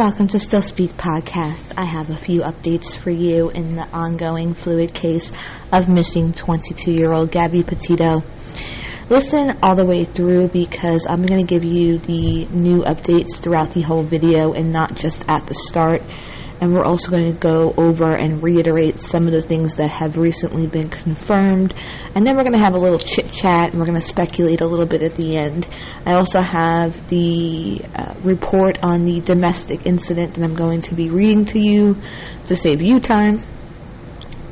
welcome to Still Speak Podcast. I have a few updates for you in the ongoing fluid case of missing 22-year-old Gabby Petito. Listen all the way through because I'm going to give you the new updates throughout the whole video and not just at the start. And we're also going to go over and reiterate some of the things that have recently been confirmed. And then we're going to have a little chit-chat, and we're going to speculate a little bit at the end. I also have the report on the domestic incident that I'm going to be reading to you to save you time,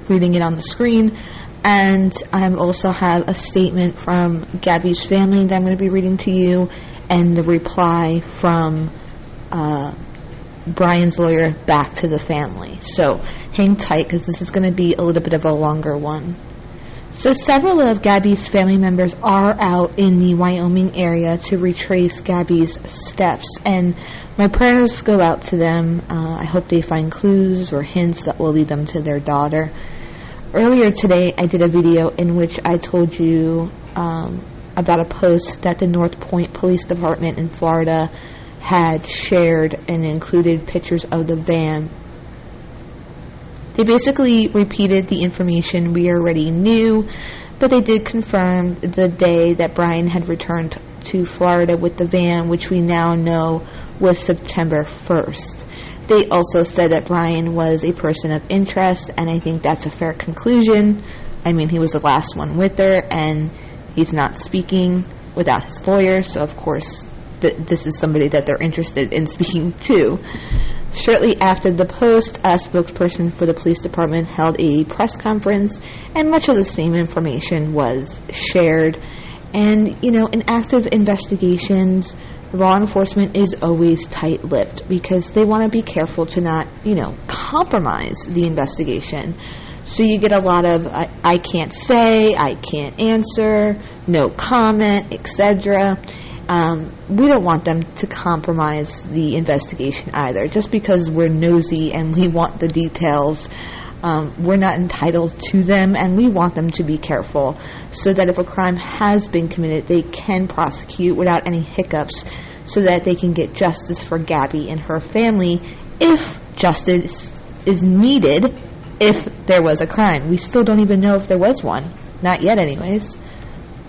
reading it on the screen. And I also have a statement from Gabby's family that I'm going to be reading to you, and the reply from Brian's lawyer back to the family. So hang tight because this is going to be a little bit of a longer one. So several of Gabby's family members are out in the Wyoming area to retrace Gabby's steps, and my prayers go out to them. I hope they find clues or hints that will lead them to their daughter. Earlier today, I did a video in which I told you about a post that the North Point Police Department in Florida had shared and included pictures of the van. They basically repeated the information we already knew, but they did confirm the day that Brian had returned to Florida with the van, which we now know was September 1st. They also said that Brian was a person of interest, and I think that's a fair conclusion. I mean, he was the last one with her, and he's not speaking without his lawyer, so of course this is somebody that they're interested in speaking to. Shortly after the post, a spokesperson for the police department held a press conference, and much of the same information was shared. And, in active investigations, law enforcement is always tight-lipped because they want to be careful to not, compromise the investigation. So you get a lot of, I can't say, I can't answer, no comment, etc. We don't want them to compromise the investigation either. Just because we're nosy and we want the details, we're not entitled to them, and we want them to be careful so that if a crime has been committed, they can prosecute without any hiccups so that they can get justice for Gabby and her family if justice is needed if there was a crime. We still don't even know if there was one. Not yet anyways.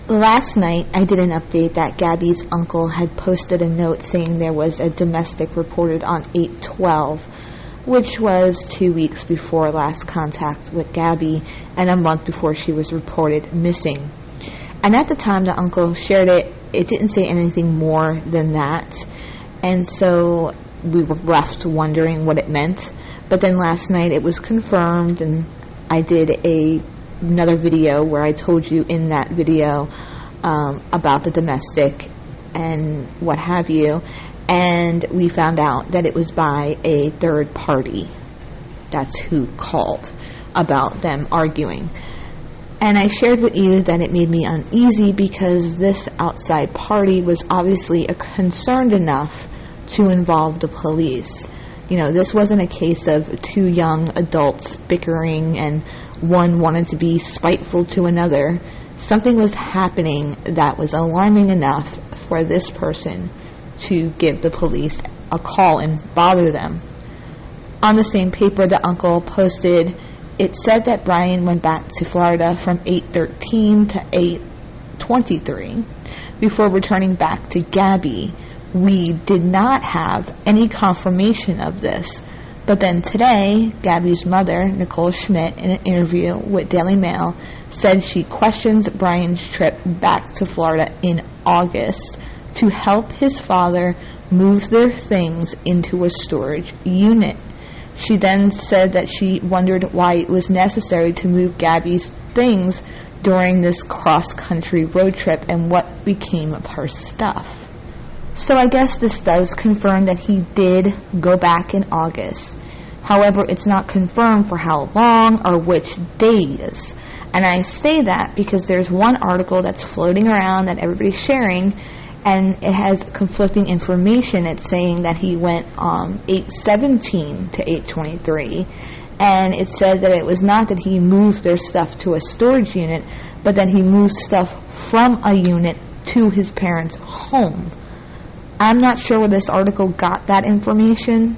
Last night, I did an update that Gabby's uncle had posted a note saying there was a domestic reported on 8/12, which was 2 weeks before last contact with Gabby and a month before she was reported missing. And at the time the uncle shared it, it didn't say anything more than that. And so we were left wondering what it meant. But then last night it was confirmed, and I did another video where I told you in that video about the domestic and what have you, and we found out that it was by a third party. That's who called about them arguing. And I shared with you that it made me uneasy because this outside party was obviously concerned enough to involve the police. This wasn't a case of two young adults bickering and one wanted to be spiteful to another. Something was happening that was alarming enough for this person to give the police a call and bother them. On the same paper the uncle posted, it said that Brian went back to Florida from 8/13 to 8/23 before returning back to Gabby. We did not have any confirmation of this, but then today, Gabby's mother, Nicole Schmidt, in an interview with Daily Mail, said she questions Brian's trip back to Florida in August to help his father move their things into a storage unit. She then said that she wondered why it was necessary to move Gabby's things during this cross-country road trip and what became of her stuff. So I guess this does confirm that he did go back in August. However, it's not confirmed for how long or which days. And I say that because there's one article that's floating around that everybody's sharing, and it has conflicting information. It's saying that he went 8/17 to 8/23, and it said that it was not that he moved their stuff to a storage unit, but that he moved stuff from a unit to his parents' home. I'm not sure where this article got that information,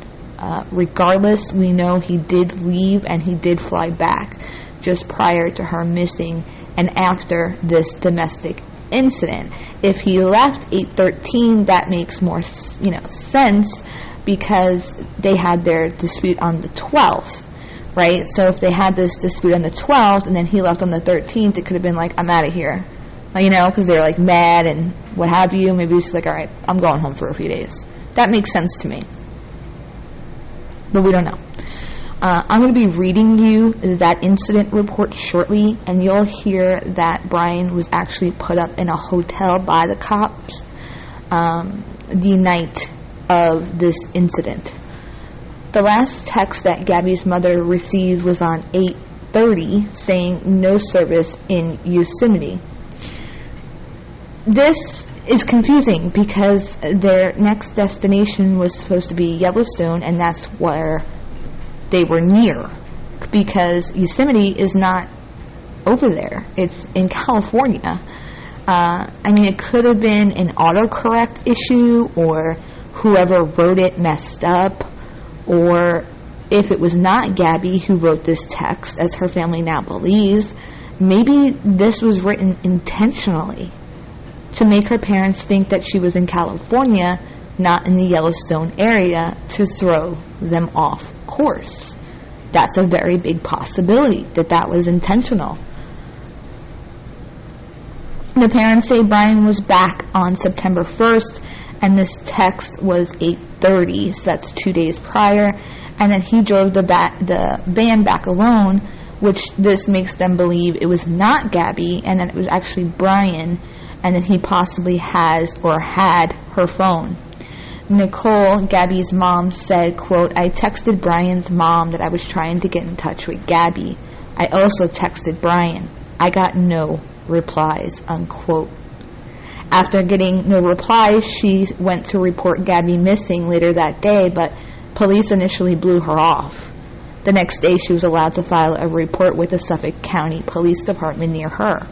Regardless, we know he did leave and he did fly back just prior to her missing and after this domestic incident. If he left 8/13, that makes more sense, because they had their dispute on the 12th, right? So if they had this dispute on the 12th and then he left on the 13th, it could have been like, I'm out of here, because they're like mad and what have you. Maybe he's just like, all right, I'm going home for a few days. That makes sense to me, but we don't know. I'm going to be reading you that incident report shortly, and you'll hear that Brian was actually put up in a hotel by the cops the night of this incident. The last text that Gabby's mother received was on 8:30 saying no service in Yosemite. This is confusing because their next destination was supposed to be Yellowstone, and that's where they were near, because Yosemite is not over there. It's in California. It could have been an autocorrect issue, or whoever wrote it messed up, or if it was not Gabby who wrote this text, as her family now believes, maybe this was written intentionally to make her parents think that she was in California, not in the Yellowstone area, to throw them off course. That's a very big possibility that was intentional. The parents say Brian was back on September 1st, and this text was 8:30, so that's 2 days prior, and then he drove the van back alone, which this makes them believe it was not Gabby, and that it was actually Brian, and that he possibly has or had her phone. Nicole, Gabby's mom, said, quote, I texted Brian's mom that I was trying to get in touch with Gabby. I also texted Brian. I got no replies, unquote. After getting no replies, she went to report Gabby missing later that day, but police initially blew her off. The next day, she was allowed to file a report with the Suffolk County Police Department near her.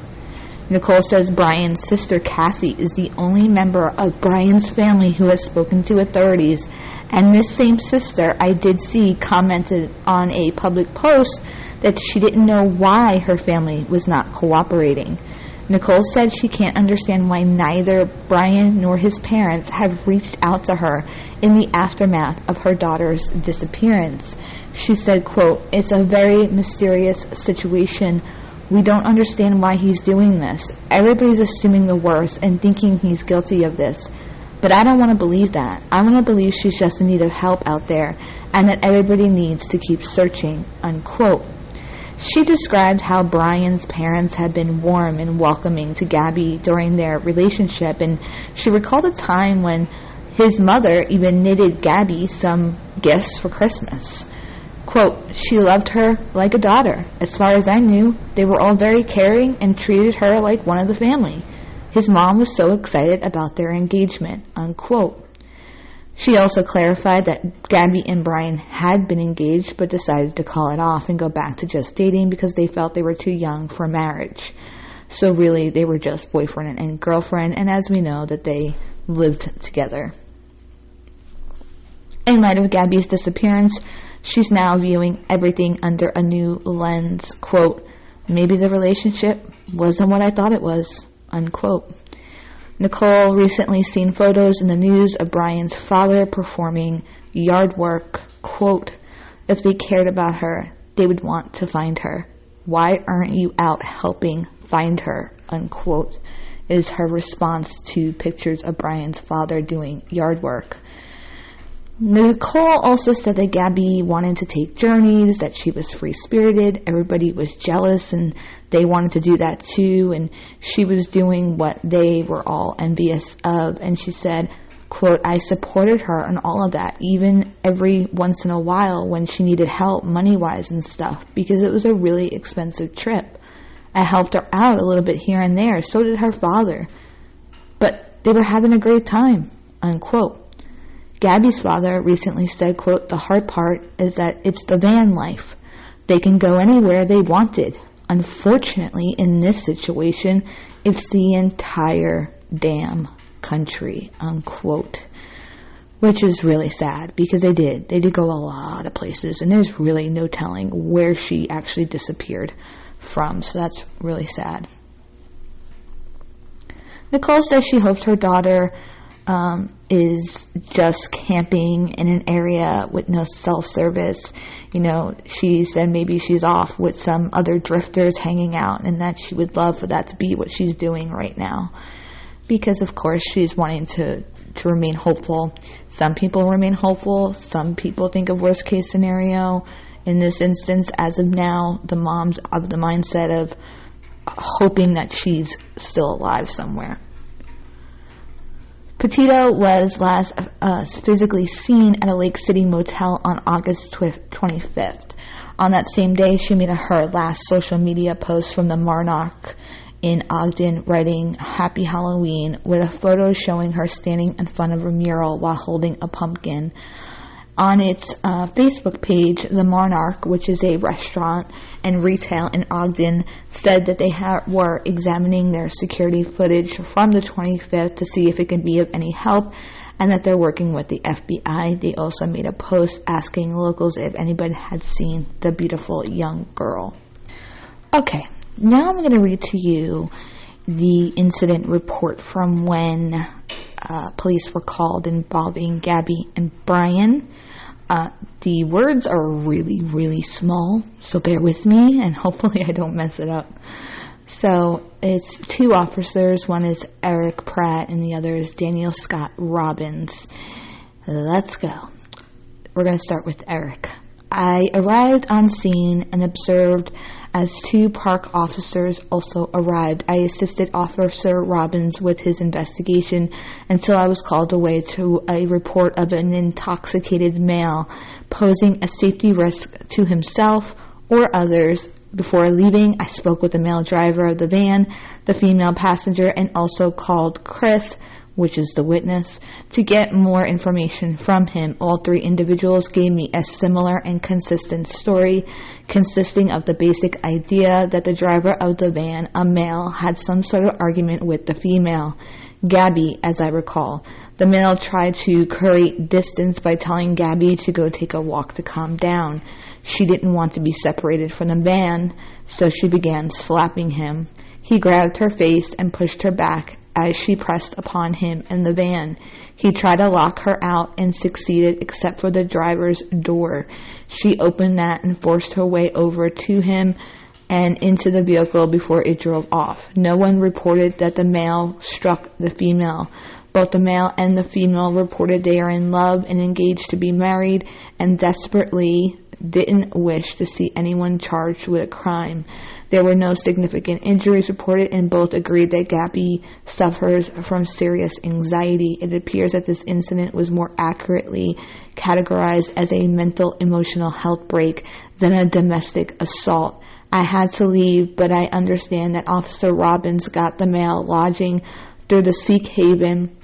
Nicole says Brian's sister Cassie is the only member of Brian's family who has spoken to authorities, and this same sister I did see commented on a public post that she didn't know why her family was not cooperating. Nicole said she can't understand why neither Brian nor his parents have reached out to her in the aftermath of her daughter's disappearance. She said, quote, it's a very mysterious situation. We don't understand why he's doing this. Everybody's assuming the worst and thinking he's guilty of this. But I don't want to believe that. I want to believe she's just in need of help out there and that everybody needs to keep searching, unquote. She described how Brian's parents had been warm and welcoming to Gabby during their relationship, and she recalled a time when his mother even knitted Gabby some gifts for Christmas. Quote, she loved her like a daughter. As far as I knew, they were all very caring and treated her like one of the family. His mom was so excited about their engagement, unquote. She also clarified that Gabby and Brian had been engaged but decided to call it off and go back to just dating because they felt they were too young for marriage. So really, they were just boyfriend and girlfriend, and as we know, that they lived together. In light of Gabby's disappearance, she's now viewing everything under a new lens. Quote, maybe the relationship wasn't what I thought it was, unquote. Nicole recently seen photos in the news of Brian's father performing yard work. Quote, if they cared about her, they would want to find her. Why aren't you out helping find her, unquote, is her response to pictures of Brian's father doing yard work. Nicole also said that Gabby wanted to take journeys, that she was free-spirited, everybody was jealous, and they wanted to do that too, and she was doing what they were all envious of, and she said, quote, I supported her on all of that, even every once in a while when she needed help money-wise and stuff, because it was a really expensive trip. I helped her out a little bit here and there, so did her father, but they were having a great time, unquote. Gabby's father recently said, quote, the hard part is that it's the van life. They can go anywhere they wanted. Unfortunately, in this situation, it's the entire damn country, unquote. which is really sad because they did go a lot of places, and there's really no telling where she actually disappeared from, so that's really sad. Nicole says she hopes her daughter is just camping in an area with no cell service. She said maybe she's off with some other drifters hanging out, and that she would love for that to be what she's doing right now. Because, of course, she's wanting to remain hopeful. Some people remain hopeful. Some people think of worst case scenario. In this instance, as of now, the mom's of the mindset of hoping that she's still alive somewhere. Petito was last physically seen at a Lake City motel on August 25th. On that same day, she made her last social media post from the Monarch in Ogden, writing "Happy Halloween" with a photo showing her standing in front of a mural while holding a pumpkin. On its Facebook page, the Monarch, which is a restaurant and retail in Ogden, said that they were examining their security footage from the 25th to see if it could be of any help, and that they're working with the FBI. They also made a post asking locals if anybody had seen the beautiful young girl. Okay, now I'm going to read to you the incident report from when police were called involving Gabby and Brian. The words are really, really small, so bear with me, and hopefully I don't mess it up. So it's two officers. One is Eric Pratt, and the other is Daniel Scott Robbins. Let's go. We're going to start with Eric. I arrived on scene and observed as two park officers also arrived. I assisted Officer Robbins with his investigation until I was called away to a report of an intoxicated male posing a safety risk to himself or others. Before leaving, I spoke with the male driver of the van, the female passenger, and also called Chris, which is the witness, to get more information from him. All three individuals gave me a similar and consistent story, consisting of the basic idea that the driver of the van, a male, had some sort of argument with the female, Gabby, as I recall. The male tried to create distance by telling Gabby to go take a walk to calm down. She didn't want to be separated from the van, so she began slapping him. He grabbed her face and pushed her back as she pressed upon him in the van. He tried to lock her out and succeeded except for the driver's door. She opened that and forced her way over to him and into the vehicle before it drove off. No one reported that the male struck the female. Both the male and the female reported they are in love and engaged to be married and desperately didn't wish to see anyone charged with a crime. There were no significant injuries reported, and both agreed that Gabby suffers from serious anxiety. It appears that this incident was more accurately categorized as a mental emotional health break than a domestic assault. I had to leave, but I understand that Officer Robbins got the male lodging through the Sikh Haven.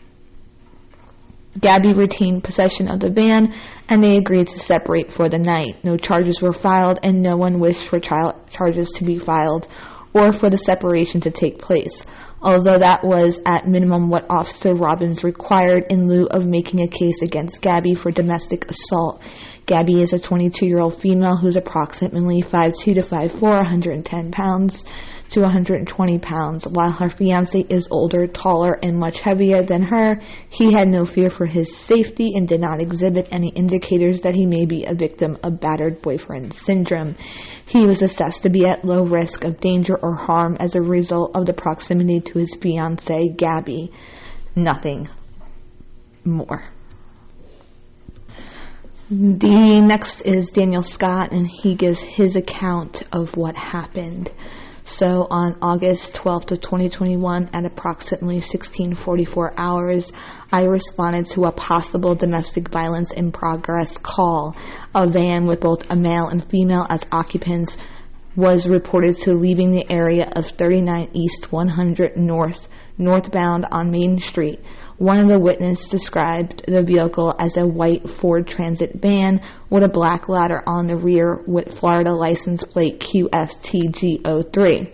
Gabby retained possession of the van, and they agreed to separate for the night. No charges were filed, and no one wished for charges to be filed or for the separation to take place, although that was at minimum what Officer Robbins required in lieu of making a case against Gabby for domestic assault. Gabby is a 22-year-old female who's approximately 5'2" to 5'4", 110 pounds to 120 pounds. While her fiance is older, taller, and much heavier than her, he had no fear for his safety and did not exhibit any indicators that he may be a victim of battered boyfriend syndrome. He was assessed to be at low risk of danger or harm as a result of the proximity to his fiancée, Gabby. Nothing more. The next is Daniel Scott, and he gives his account of what happened. So on August 12th of 2021, at approximately 16:44 hours, I responded to a possible domestic violence in progress call. A van with both a male and female as occupants was reported to leaving the area of 39 East 100 northbound on Main Street. One of the witnesses described the vehicle as a white Ford Transit van with a black ladder on the rear with Florida license plate QFTG03.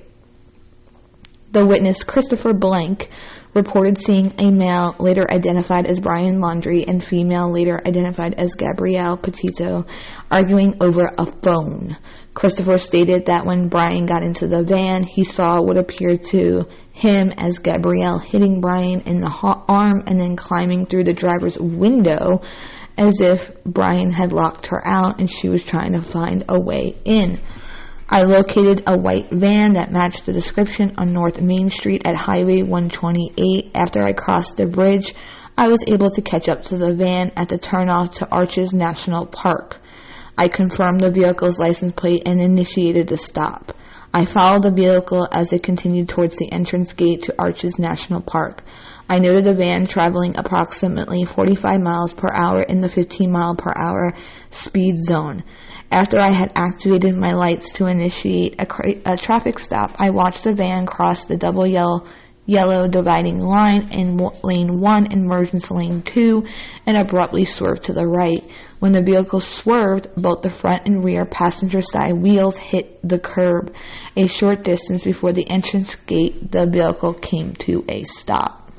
The witness, Christopher Blank, reported seeing a male later identified as Brian Laundrie and female later identified as Gabrielle Petito arguing over a phone. Christopher stated that when Brian got into the van, he saw what appeared to him as Gabrielle hitting Brian in the arm and then climbing through the driver's window as if Brian had locked her out and she was trying to find a way in. I located a white van that matched the description on North Main Street at Highway 128. After I crossed the bridge, I was able to catch up to the van at the turnoff to Arches National Park. I confirmed the vehicle's license plate and initiated the stop. I followed the vehicle as it continued towards the entrance gate to Arches National Park. I noted the van traveling approximately 45 miles per hour in the 15 mile per hour speed zone. After I had activated my lights to initiate a traffic stop, I watched the van cross the double yellow dividing line in lane 1 and merge into lane 2 and abruptly swerved to the right. When the vehicle swerved, both the front and rear passenger side wheels hit the curb. A short distance before the entrance gate, the vehicle came to a stop.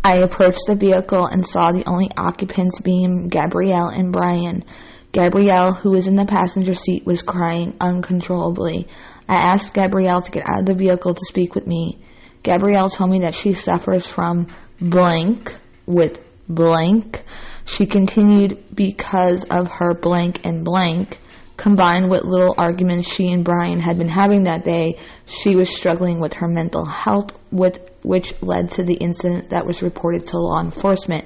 I approached the vehicle and saw the only occupants being Gabrielle and Brian. Gabrielle, who was in the passenger seat, was crying uncontrollably. I asked Gabrielle to get out of the vehicle to speak with me. Gabrielle told me that she suffers from blank with blank. She continued because of her blank and blank. Combined with little arguments she and Brian had been having that day, she was struggling with her mental health, which led to the incident that was reported to law enforcement.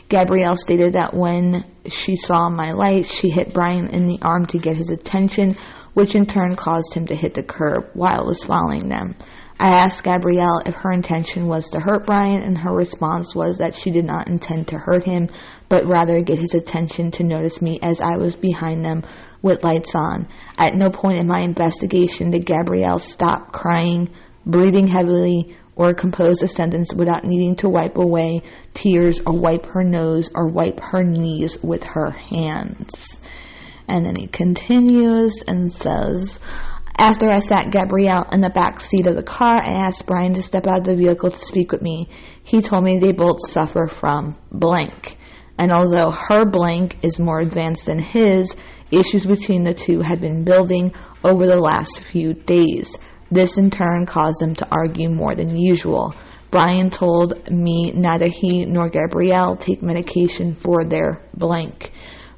Gabrielle stated that when she saw my light, she hit Brian in the arm to get his attention, which in turn caused him to hit the curb while I was following them. I asked Gabrielle if her intention was to hurt Brian, and her response was that she did not intend to hurt him, but rather get his attention to notice me as I was behind them with lights on. At no point in my investigation did Gabrielle stop crying, breathing heavily, or compose a sentence without needing to wipe away tears or wipe her nose or wipe her knees with her hands. And then he continues and says, after I sat Gabrielle in the back seat of the car, I asked Brian to step out of the vehicle to speak with me. He told me they both suffer from blank. And although her blank is more advanced than his, issues between the two had been building over the last few days. This in turn caused them to argue more than usual. Brian told me neither he nor Gabrielle take medication for their blank.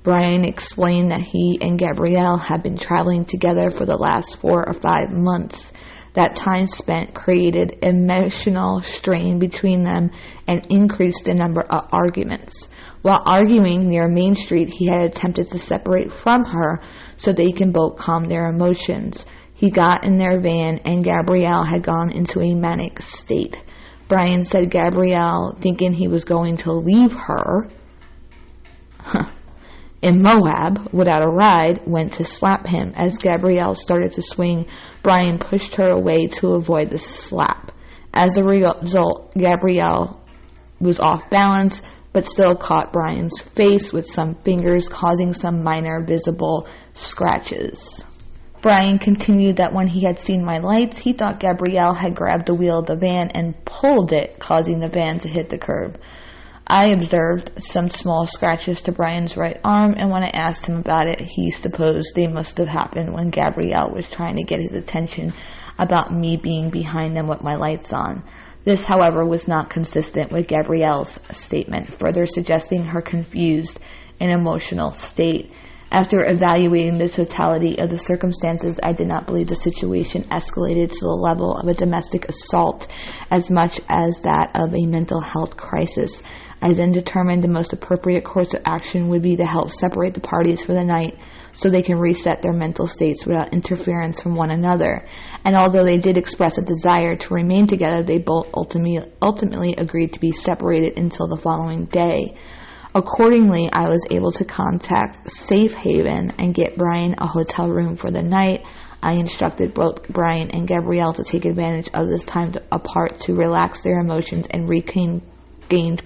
Brian explained that he and Gabrielle had been traveling together for the last 4 or 5 months. That time spent created emotional strain between them and increased the number of arguments. While arguing near Main Street, he had attempted to separate from her so they can both calm their emotions. He got in their van and Gabrielle had gone into a manic state. Brian said Gabrielle, thinking he was going to leave her in Moab without a ride, went to slap him. As Gabrielle started to swing, Brian pushed her away to avoid the slap. As a result, Gabrielle was off balance, but still caught Brian's face with some fingers, causing some minor visible scratches. Brian continued that when he had seen my lights, he thought Gabrielle had grabbed the wheel of the van and pulled it, causing the van to hit the curb. I observed some small scratches to Brian's right arm, and when I asked him about it, he supposed they must have happened when Gabrielle was trying to get his attention about me being behind them with my lights on. This, however, was not consistent with Gabrielle's statement, further suggesting her confused and emotional state. After evaluating the totality of the circumstances, I did not believe the situation escalated to the level of a domestic assault as much as that of a mental health crisis. I then determined the most appropriate course of action would be to help separate the parties for the night so they can reset their mental states without interference from one another. And although they did express a desire to remain together, they both ultimately agreed to be separated until the following day. Accordingly, I was able to contact Safe Haven and get Brian a hotel room for the night. I instructed both Brian and Gabrielle to take advantage of this time apart to relax their emotions and regain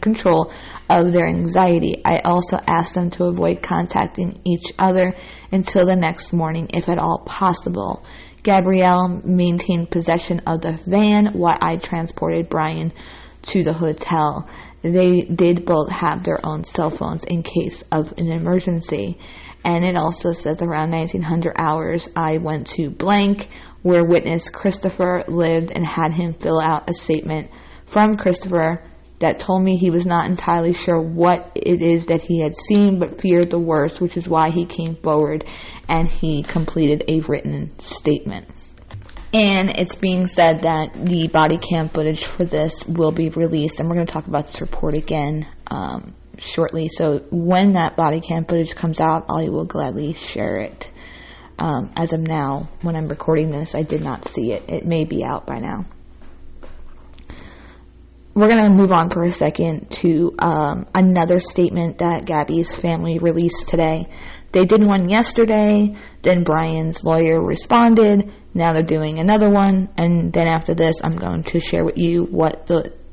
control of their anxiety. I also asked them to avoid contacting each other until the next morning, if at all possible. Gabrielle maintained possession of the van while I transported Brian to the hotel. They did both have their own cell phones in case of an emergency. And it also says around 1900 hours, I went to blank, where witness Christopher lived, and had him fill out a statement from Christopher that told me he was not entirely sure what it is that he had seen, but feared the worst, which is why he came forward and he completed a written statement. And it's being said that the body cam footage for this will be released, and we're going to talk about this report again shortly. So when that body cam footage comes out, I will gladly share it. As of now, when I'm recording this, I did not see it. It may be out by now. We're going to move on for a second to another statement that Gabby's family released today. They did one yesterday, then Brian's lawyer responded, now they're doing another one, and then after this, I'm going to share with you what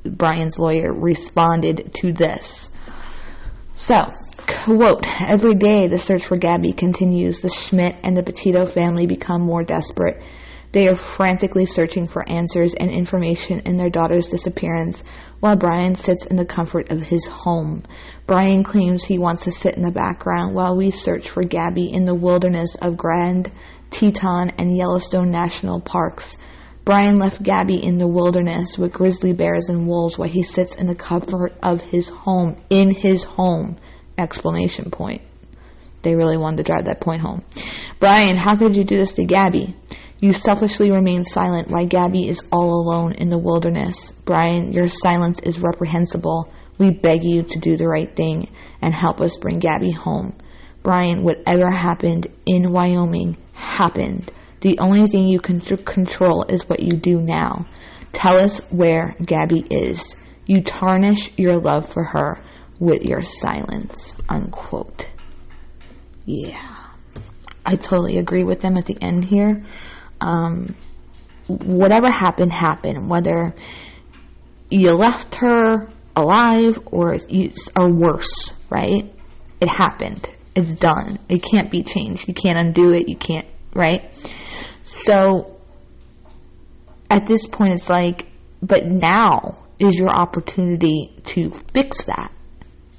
Brian's lawyer responded to this. So, quote, every day the search for Gabby continues. The Schmidt and the Petito family become more desperate. They are frantically searching for answers and information in their daughter's disappearance, while Brian sits in the comfort of his home. Brian claims he wants to sit in the background while we search for Gabby in the wilderness of Grand Teton and Yellowstone National Parks. Brian left Gabby in the wilderness with grizzly bears and wolves while he sits in the comfort of his home. In his home! Explanation point. They really wanted to drive that point home. Brian, how could you do this to Gabby? You selfishly remain silent while Gabby is all alone in the wilderness. Brian, your silence is reprehensible. We beg you to do the right thing and help us bring Gabby home. Brian, whatever happened in Wyoming happened. The only thing you can control is what you do now. Tell us where Gabby is. You tarnish your love for her with your silence. Unquote. Yeah. I totally agree with them at the end here. Whatever happened, happened. Whether you left her alive or worse, right? It happened. It's done. It can't be changed. You can't undo it. You can't, right? So, at this point, it's like, but now is your opportunity to fix that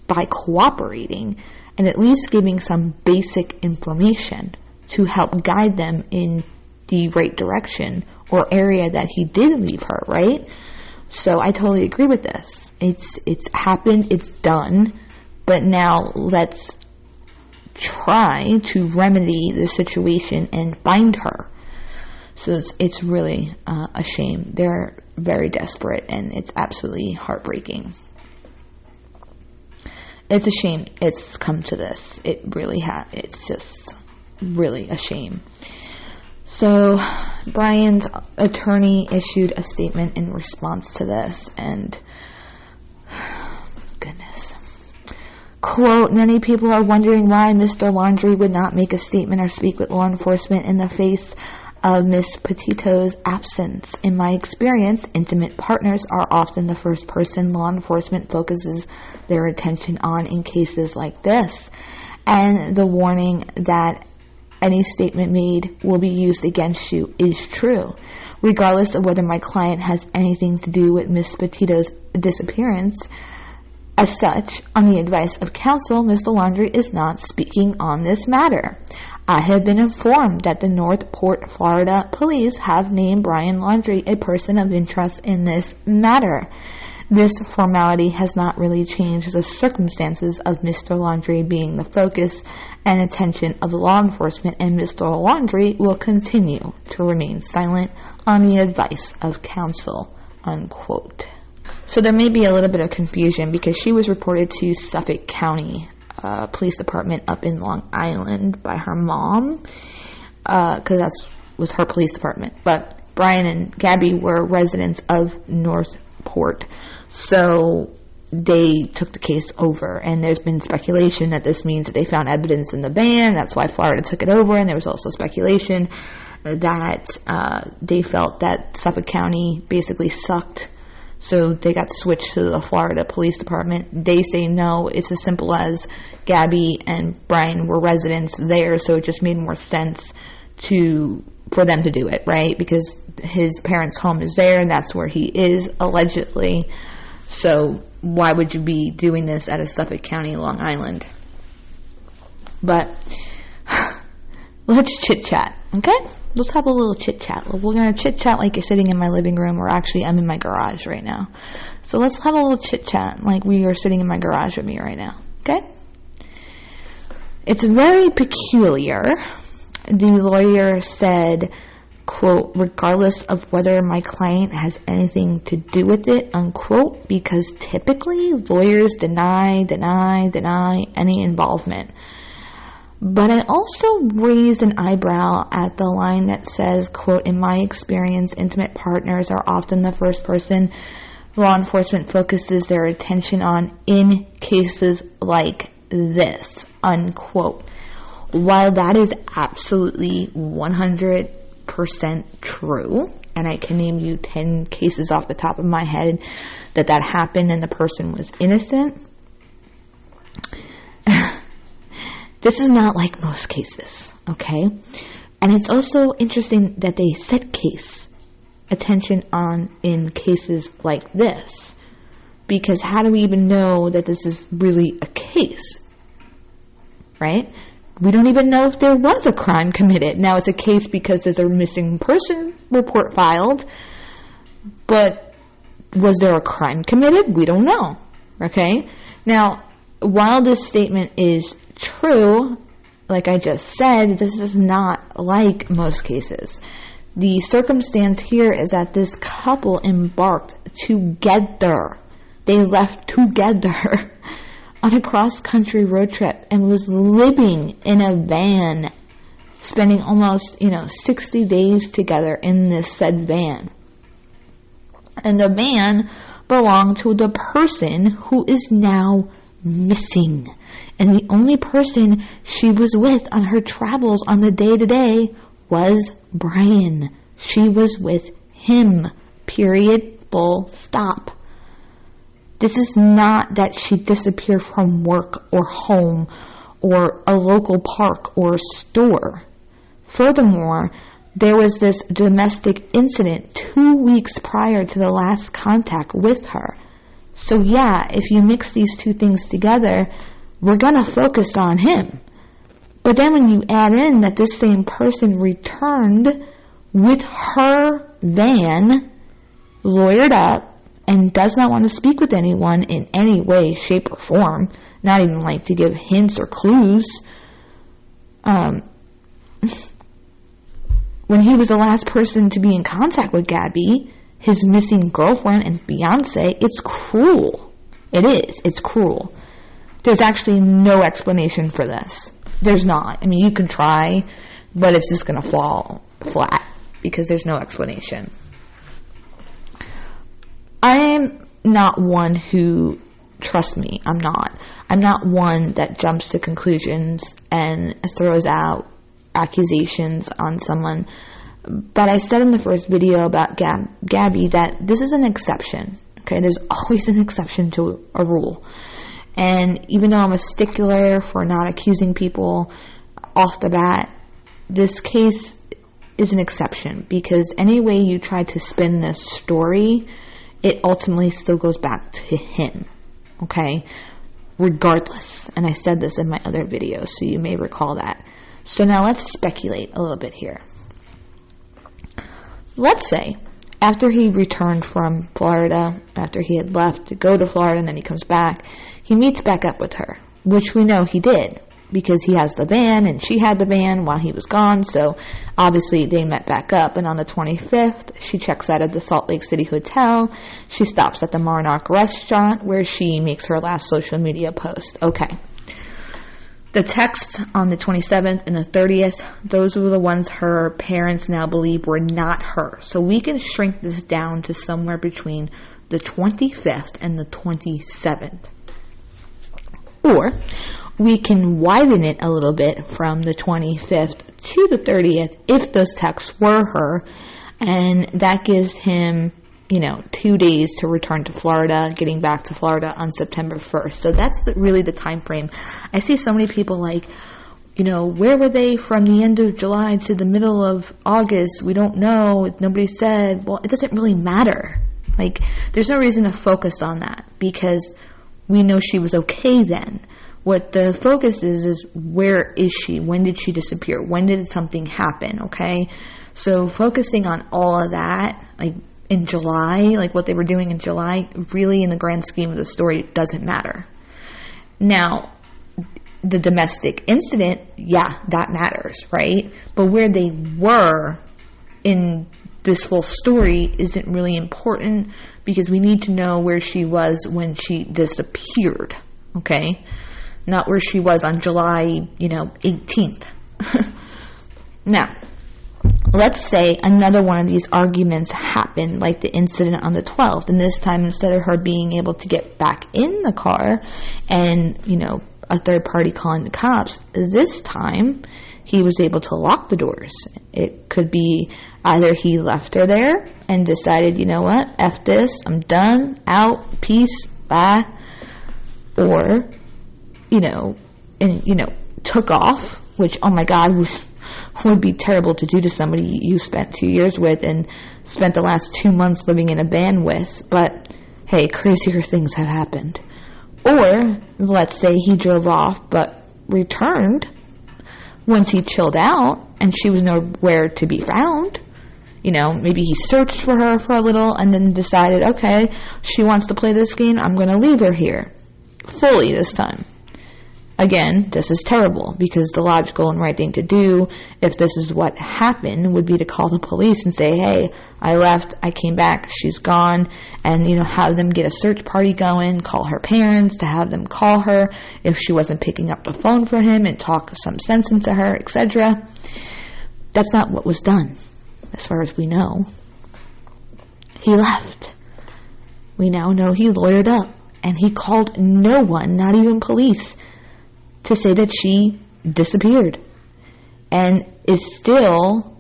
by cooperating and at least giving some basic information to help guide them in the right direction or area that he did leave her, right? So I totally agree with this. It's happened, it's done, but now let's try to remedy the situation and find her. So it's really a shame. They're very desperate, and it's absolutely heartbreaking. It's a shame it's come to this. It really it's just really a shame. So Brian's attorney issued a statement in response to this, and goodness. Quote, many people are wondering why Mr. Laundrie would not make a statement or speak with law enforcement in the face of Miss Petito's absence. In my experience, intimate partners are often the first person law enforcement focuses their attention on in cases like this. And the warning that any statement made will be used against you is true. Regardless of whether my client has anything to do with Miss Petito's disappearance, as such, on the advice of counsel, Mr. Laundrie is not speaking on this matter. I have been informed that the North Port, Florida police have named Brian Laundrie a person of interest in this matter. This formality has not really changed the circumstances of Mr. Laundrie being the focus and attention of law enforcement, and Mr. Laundrie will continue to remain silent on the advice of counsel, unquote. So there may be a little bit of confusion because she was reported to Suffolk County Police Department up in Long Island by her mom, because that was her police department. But Brian and Gabby were residents of Northport, so they took the case over. And there's been speculation that this means that they found evidence in the van. That's why Florida took it over. And there was also speculation that they felt that Suffolk County basically sucked, so they got switched to the Florida Police Department. They say no, it's as simple as Gabby and Brian were residents there, so it just made more sense for them to do it, right? Because his parents' home is there, and that's where he is, allegedly. So why would you be doing this at a Suffolk County, Long Island? But let's chit-chat, okay? Let's have a little chit-chat. We're going to chit-chat like you're sitting in my living room, or actually I'm in my garage right now. So let's have a little chit-chat like we are sitting in my garage with me right now, okay? It's very peculiar. The lawyer said, quote, regardless of whether my client has anything to do with it, unquote, because typically lawyers deny any involvement. But I also raised an eyebrow at the line that says, quote, in my experience, intimate partners are often the first person law enforcement focuses their attention on in cases like this, unquote. While that is absolutely 100% true, and I can name you 10 cases off the top of my head that happened and the person was innocent, this is not like most cases, okay? And it's also interesting that they said case, attention on in cases like this, because how do we even know that this is really a case, right? We don't even know if there was a crime committed. Now, it's a case because there's a missing person report filed, but was there a crime committed? We don't know, okay? Now, while this statement is true, like I just said, this is not like most cases. The circumstance here is that this couple embarked together. They left together on a cross-country road trip and was living in a van, spending almost, 60 days together in this said van. And the van belonged to the person who is now missing. And the only person she was with on her travels on the day-to-day was Brian. She was with him. Period. Full stop. This is not that she disappeared from work or home or a local park or store. Furthermore, there was this domestic incident 2 weeks prior to the last contact with her. So yeah, if you mix these two things together, we're going to focus on him. But then when you add in that this same person returned with her van, lawyered up, and does not want to speak with anyone in any way, shape, or form, not even like to give hints or clues, when he was the last person to be in contact with Gabby, his missing girlfriend and fiance, it's cruel. It is. It's cruel. There's actually no explanation for this. There's not. I mean, you can try, but it's just going to fall flat because there's no explanation. I'm not one who, trust me, I'm not. I'm not one that jumps to conclusions and throws out accusations on someone. But I said in the first video about Gabby that this is an exception. Okay, there's always an exception to a rule. And even though I'm a stickler for not accusing people off the bat, this case is an exception because any way you try to spin this story, it ultimately still goes back to him. Okay? Regardless. And I said this in my other videos, so you may recall that. So now let's speculate a little bit here. Let's say after he returned from Florida, after he had left to go to Florida and then he comes back, he meets back up with her, which we know he did because he has the van and she had the van while he was gone. So obviously they met back up, and on the 25th, she checks out of the Salt Lake City hotel. She stops at the Monarch restaurant where she makes her last social media post. Okay. The texts on the 27th and the 30th, those were the ones her parents now believe were not her. So we can shrink this down to somewhere between the 25th and the 27th. Or we can widen it a little bit from the 25th to the 30th if those texts were her. And that gives him, 2 days to return to Florida, getting back to Florida on September 1st. So that's really the time frame. I see so many people like, where were they from the end of July to the middle of August? We don't know. Nobody said. Well, it doesn't really matter. Like, there's no reason to focus on that because we know she was okay then. What the focus is where is she? When did she disappear? When did something happen? Okay? So focusing on all of that, like in July, like what they were doing in July, really in the grand scheme of the story doesn't matter. Now, the domestic incident, yeah, that matters, right? But where they were in this full story isn't really important because we need to know where she was when she disappeared, okay? Not where she was on July, 18th. Now, let's say another one of these arguments happened, like the incident on the 12th, and this time instead of her being able to get back in the car and, a third party calling the cops, this time he was able to lock the doors. It could be either he left her there and decided, you know what, F this, I'm done, out, peace, bye, or, took off, which, oh my God, would be terrible to do to somebody you spent 2 years with and spent the last 2 months living in a van with. But hey, crazier things have happened. Or let's say he drove off but returned once he chilled out and she was nowhere to be found. Maybe he searched for her for a little and then decided, okay, she wants to play this game, I'm going to leave her here fully this time. Again, this is terrible because the logical and right thing to do, if this is what happened, would be to call the police and say, hey, I left, I came back, she's gone, and, have them get a search party going, call her parents to have them call her if she wasn't picking up the phone for him and talk some sense into her, etc. That's not what was done, as far as we know. He left. We now know he lawyered up, and he called no one, not even police, to say that she disappeared and is still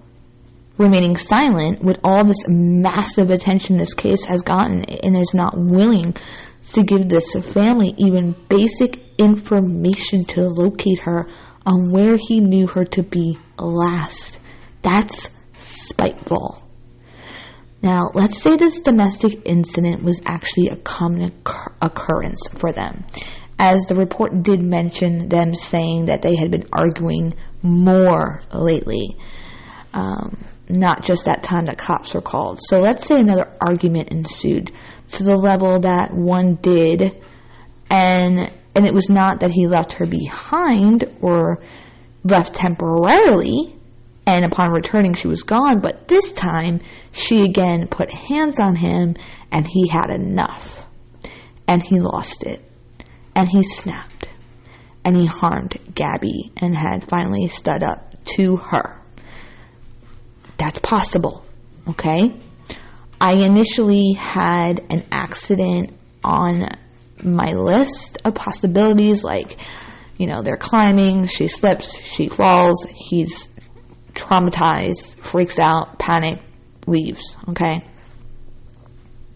remaining silent with all this massive attention this case has gotten and is not willing to give this family even basic information to locate her on where he knew her to be last. That's spiteful. Now, let's say this domestic incident was actually a common occurrence for them, as the report did mention them saying that they had been arguing more lately, not just that time that cops were called. So let's say another argument ensued to the level that one did, and it was not that he left her behind or left temporarily, and upon returning she was gone, but this time she again put hands on him and he had enough, and he lost it. And he snapped, and he harmed Gabby and had finally stood up to her. That's possible, okay? I initially had an accident on my list of possibilities, like, they're climbing, she slips, she falls, he's traumatized, freaks out, panic, leaves, okay?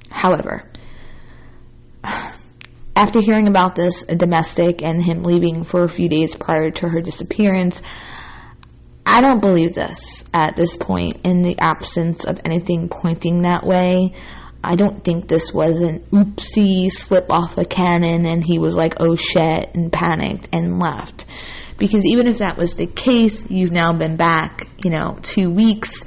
However, after hearing about this domestic and him leaving for a few days prior to her disappearance, I don't believe this at this point in the absence of anything pointing that way. I don't think this was an oopsie slip off a cannon and he was like, oh shit, and panicked and left. Because even if that was the case, you've now been back, 2 weeks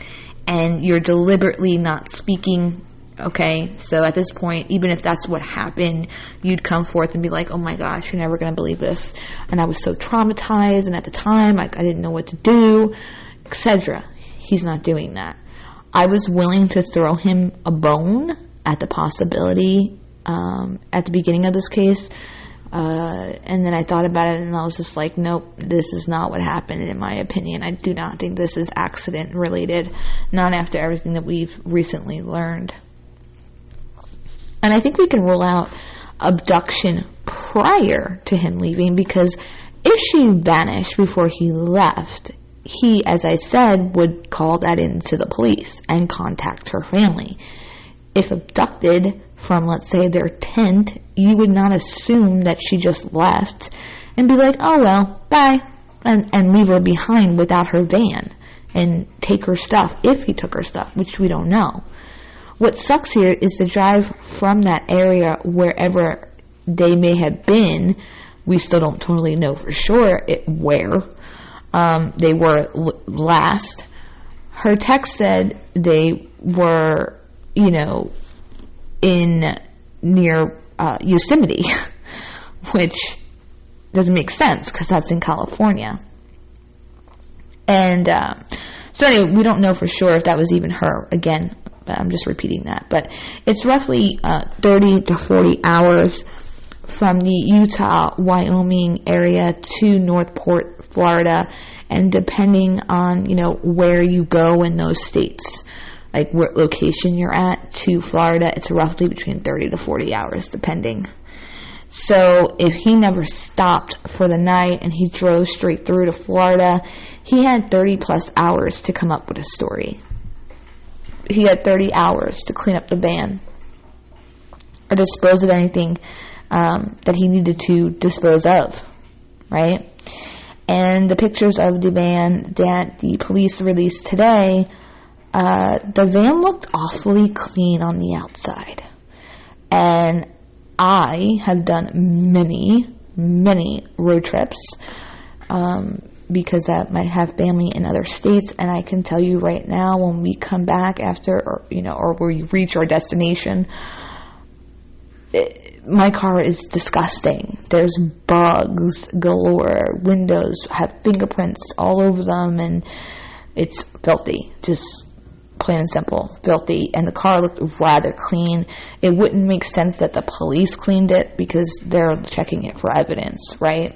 and you're deliberately not speaking. Okay, so at this point, even if that's what happened, you'd come forth and be like, oh my gosh, you're never going to believe this. And I was so traumatized, and at the time, I didn't know what to do, etc. He's not doing that. I was willing to throw him a bone at the possibility at the beginning of this case, and then I thought about it, and I was just like, nope, this is not what happened, in my opinion. I do not think this is accident-related, not after everything that we've recently learned. And I think we can rule out abduction prior to him leaving, because if she vanished before he left, he, as I said, would call that into the police and contact her family. If abducted from, let's say, their tent, you would not assume that she just left and be like, oh well, bye, and leave her behind without her van and take her stuff, if he took her stuff, which we don't know. What sucks here is the drive from that area, wherever they may have been. We still don't totally know for sure where they were last. Her text said they were, in near Yosemite, which doesn't make sense because that's in California. And so anyway, we don't know for sure if that was even her. Again, I'm just repeating that. But it's roughly 30 to 40 hours from the Utah, Wyoming area to Northport, Florida. And depending on, where you go in those states, like what location you're at to Florida, it's roughly between 30 to 40 hours, depending. So if he never stopped for the night and he drove straight through to Florida, he had 30 plus hours to come up with a story. He had 30 hours to clean up the van or dispose of anything that he needed to dispose of, right? And the pictures of the van that the police released today, the van looked awfully clean on the outside. And I have done many, many road trips because I might have family in other states, and I can tell you right now, when we come back after, or we reach our destination, my car is disgusting. There's bugs galore. Windows have fingerprints all over them, and it's filthy. Just plain and simple, filthy. And the car looked rather clean. It wouldn't make sense that the police cleaned it because they're checking it for evidence, right?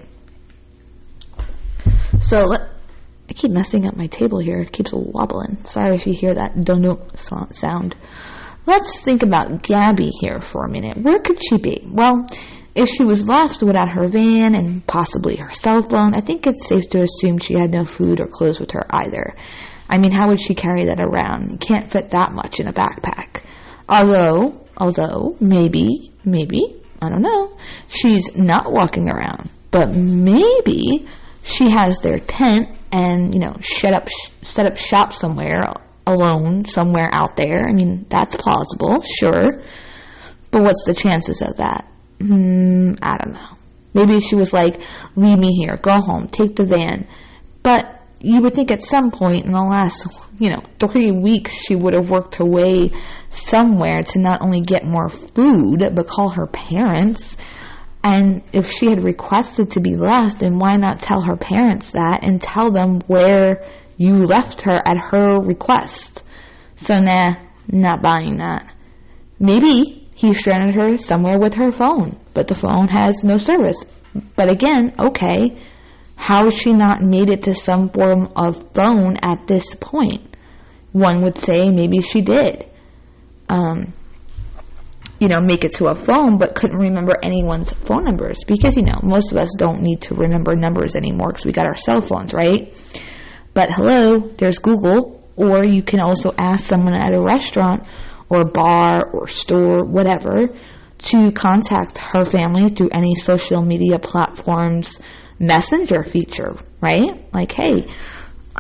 So I keep messing up my table here. It keeps wobbling. Sorry if you hear that don't sound. Let's think about Gabby here for a minute. Where could she be? Well, if she was left without her van and possibly her cell phone, I think it's safe to assume she had no food or clothes with her either. I mean, how would she carry that around? You can't fit that much in a backpack. Although, maybe, I don't know, she's not walking around. But maybe she has their tent and, set up shop somewhere alone, somewhere out there. I mean, that's plausible, sure. But what's the chances of that? I don't know. Maybe she was like, leave me here, go home, take the van. But you would think at some point in the last, 3 weeks, she would have worked her way somewhere to not only get more food, but call her parents. And if she had requested to be left, then why not tell her parents that and tell them where you left her at her request? So not buying that. Maybe he stranded her somewhere with her phone, but the phone has no service. But again, okay, how has she not made it to some form of phone at this point? One would say maybe she did. Make it to a phone, but couldn't remember anyone's phone numbers. Because, most of us don't need to remember numbers anymore because we got our cell phones, right? But hello, there's Google. Or you can also ask someone at a restaurant or bar or store, whatever, to contact her family through any social media platforms messenger feature, right? Like, hey,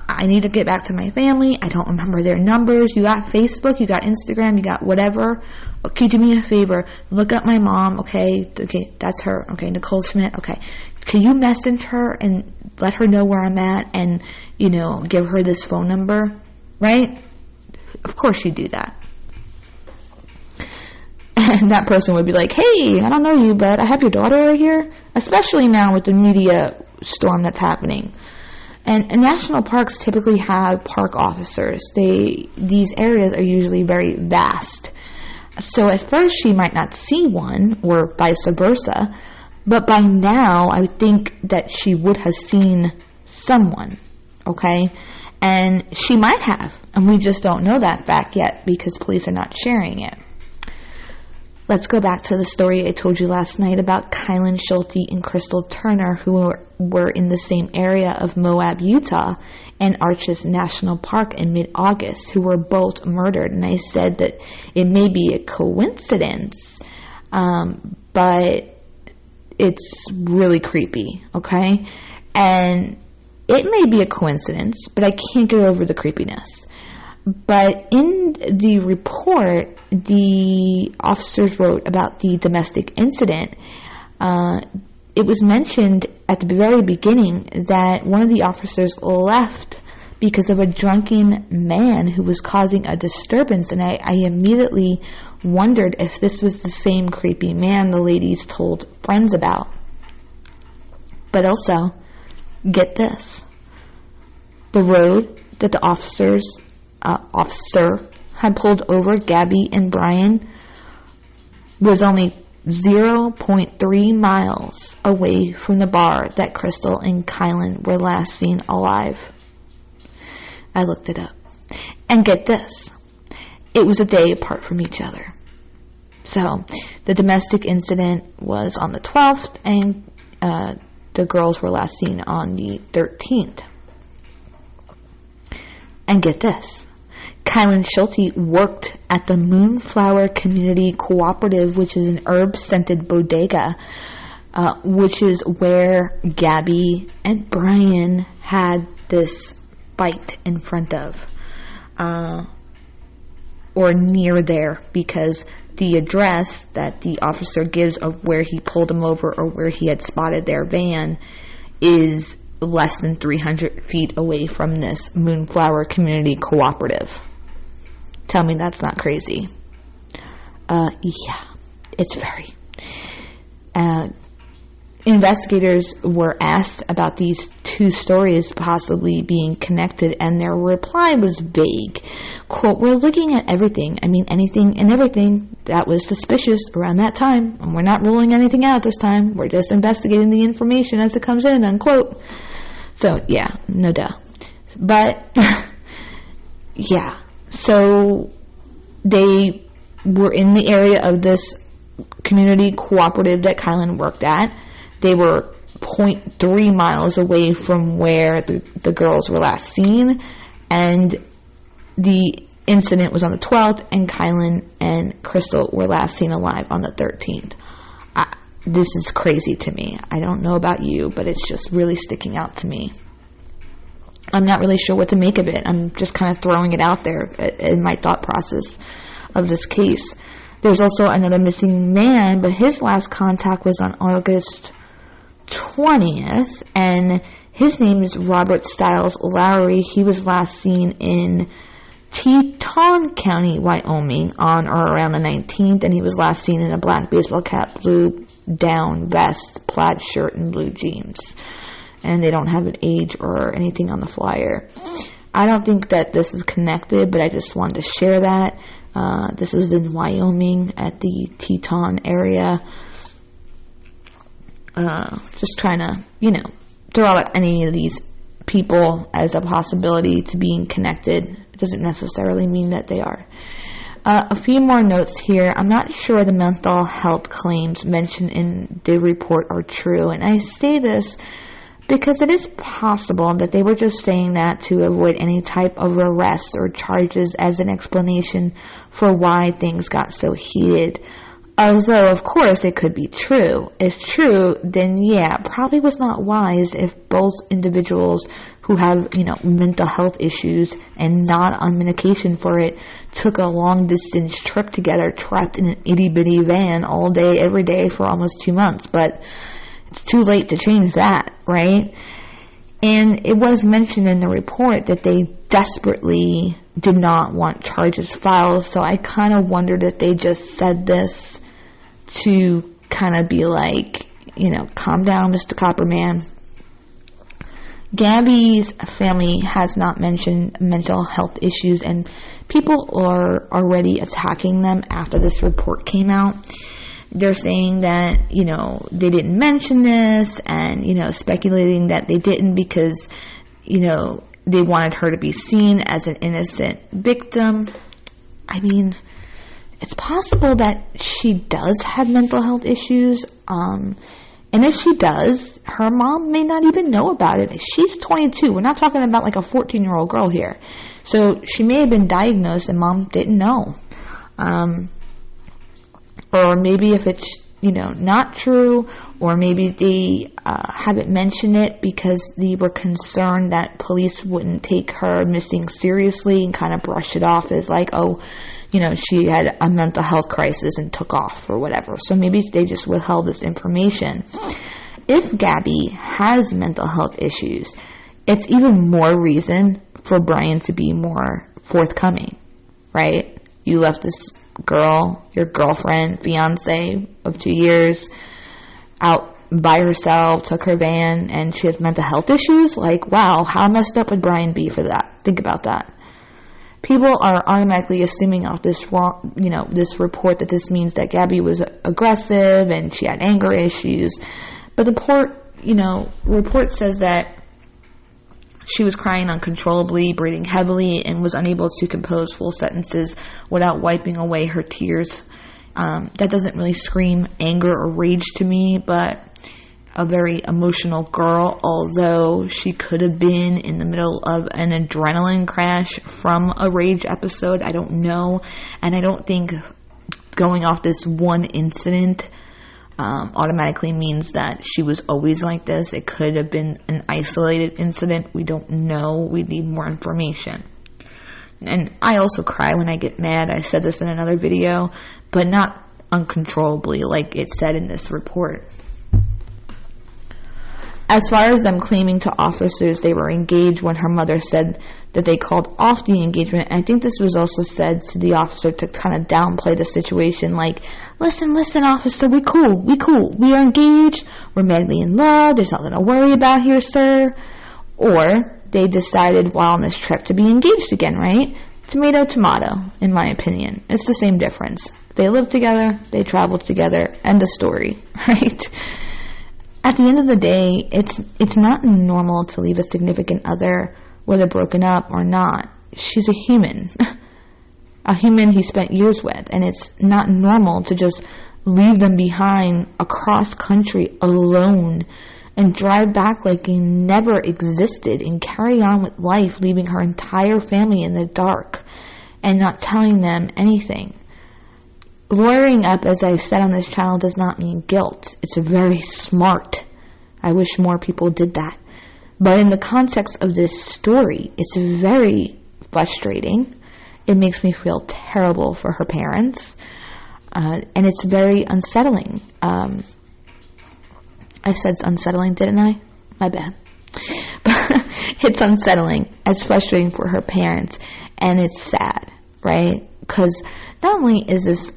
I need to get back to my family. I don't remember their numbers. You got Facebook, you got Instagram, you got whatever. Okay, do me a favor. Look up my mom. Okay, that's her. Okay, Nicole Schmidt. Okay, can you message her and let her know where I'm at and, give her this phone number, right? Of course you do that. And that person would be like, hey, I don't know you, but I have your daughter right here. Especially now with the media storm that's happening. And national parks typically have park officers. These areas are usually very vast. So at first she might not see one, or vice versa. But by now, I would think that she would have seen someone, okay? And she might have. And we just don't know that fact yet because police are not sharing it. Let's go back to the story I told you last night about Kylan, Schulte, and Crystal Turner, who were in the same area of Moab, Utah, and Arches National Park in mid-August, who were both murdered. And I said that it may be a coincidence, but it's really creepy, okay? And it may be a coincidence, but I can't get over the creepiness. But in the report, the officers wrote about the domestic incident. It was mentioned at the very beginning that one of the officers left because of a drunken man who was causing a disturbance, and I immediately wondered if this was the same creepy man the ladies told friends about. But also, get this. The road that the officer had pulled over Gabby and Brian was only 0.3 miles away from the bar that Crystal and Kylan were last seen alive. I looked it up. And get this. It was a day apart from each other. So, the domestic incident was on the 12th, and the girls were last seen on the 13th. And get this. Kylan Schulte worked at the Moonflower Community Cooperative, which is an herb-scented bodega, which is where Gabby and Brian had this fight in front of, or near there, because the address that the officer gives of where he pulled them over or where he had spotted their van is less than 300 feet away from this Moonflower Community Cooperative. Tell me that's not crazy. Yeah, it's very. Investigators were asked about these two stories possibly being connected, and their reply was vague. Quote, "We're looking at everything. I mean, anything and everything that was suspicious around that time, and we're not ruling anything out this time. We're just investigating the information as it comes in," unquote. So, yeah, no duh. But, yeah. So, they were in the area of this community cooperative that Kylan worked at. They were 0.3 miles away from where the girls were last seen, and the incident was on the 12th, and Kylan and Crystal were last seen alive on the 13th. This is crazy to me. I don't know about you, but it's just really sticking out to me. I'm not really sure what to make of it. I'm just kind of throwing it out there in my thought process of this case. There's also another missing man, but his last contact was on August 20th, and his name is Robert Stiles Lowry. He was last seen in Teton County, Wyoming on or around the 19th, and he was last seen in a black baseball cap, blue down vest, plaid shirt, and blue jeans. And they don't have an age or anything on the flyer. I don't think that this is connected, but I just wanted to share that. This is in Wyoming at the Teton area. Just trying to, throw out any of these people as a possibility to being connected. It doesn't necessarily mean that they are. A few more notes here. I'm not sure the mental health claims mentioned in the report are true, and I say this because it is possible that they were just saying that to avoid any type of arrest or charges as an explanation for why things got so heated. Although, of course, it could be true. If true, then yeah, probably was not wise if both individuals who have, mental health issues and not on medication for it took a long distance trip together, trapped in an itty bitty van all day, every day for almost 2 months. But it's too late to change that, right? And it was mentioned in the report that they desperately did not want charges filed, so I kind of wondered if they just said this to kind of be like, calm down, Mr. Copperman. Gabby's family has not mentioned mental health issues, and people are already attacking them after this report came out. They're saying that, they didn't mention this and, speculating that they didn't because, they wanted her to be seen as an innocent victim. I mean, it's possible that she does have mental health issues. And if she does, her mom may not even know about it. She's 22. We're not talking about like a 14-year-old girl here. So she may have been diagnosed and mom didn't know. Or maybe if it's not true, or maybe they haven't mentioned it because they were concerned that police wouldn't take her missing seriously and kind of brush it off as like, oh, she had a mental health crisis and took off or whatever. So maybe they just withheld this information. If Gabby has mental health issues, it's even more reason for Brian to be more forthcoming, right? You left this girl, your girlfriend, fiance of 2 years, out by herself, took her van, and she has mental health issues. Like, wow, how messed up would Brian be for that? Think about that. People are automatically assuming off this this report that this means that Gabby was aggressive and she had anger issues. But the report says that she was crying uncontrollably, breathing heavily, and was unable to compose full sentences without wiping away her tears. That doesn't really scream anger or rage to me, but a very emotional girl, although she could have been in the middle of an adrenaline crash from a rage episode. I don't know. And I don't think going off this one incident automatically means that she was always like this. It could have been an isolated incident. We don't know. We need more information. And I also cry when I get mad. I said this in another video, but not uncontrollably like it said in this report. As far as them claiming to officers they were engaged when her mother said that they called off the engagement, I think this was also said to the officer to kind of downplay the situation, like, listen, officer, we cool, we are engaged, we're madly in love, there's nothing to worry about here, sir. Or they decided while on this trip to be engaged again, right? Tomato, in my opinion. It's the same difference. They lived together, they traveled together, end of story, right? At the end of the day, it's not normal to leave a significant other, whether broken up or not. She's a human. A human he spent years with, and it's not normal to just leave them behind across country alone and drive back like he never existed and carry on with life, leaving her entire family in the dark and not telling them anything. Lawyering up, as I said on this channel, does not mean guilt. It's very smart. I wish more people did that. But in the context of this story, it's very frustrating. It makes me feel terrible for her parents. And it's very unsettling. I said unsettling, didn't I? My bad. It's unsettling. It's frustrating for her parents. And it's sad, right? Because not only is this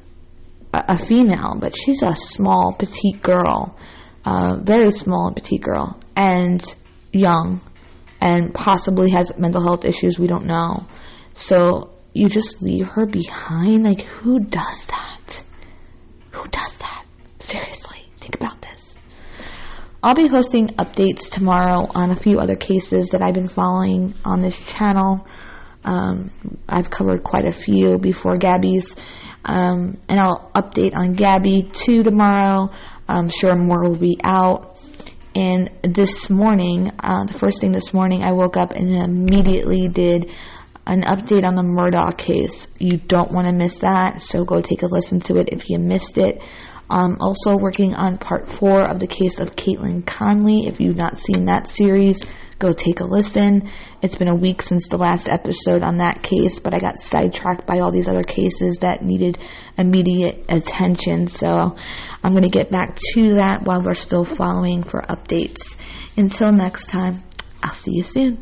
a female, but she's a small, petite girl, very small and petite girl, and young, and possibly has mental health issues, we don't know. So you just leave her behind? Like, who does that? Who does that? Seriously, think about this. I'll be posting updates tomorrow on a few other cases that I've been following on this channel. I've covered quite a few before Gabby's. And I'll update on Gabby too tomorrow. I'm sure more will be out. And this morning, the first thing this morning, I woke up and immediately did an update on the Murdaugh case. You don't want to miss that, so go take a listen to it if you missed it. Also working on part 4 of the case of Kylan Conley. If you've not seen that series, go take a listen. It's been a week since the last episode on that case, but I got sidetracked by all these other cases that needed immediate attention. So I'm going to get back to that while we're still following for updates. Until next time, I'll see you soon.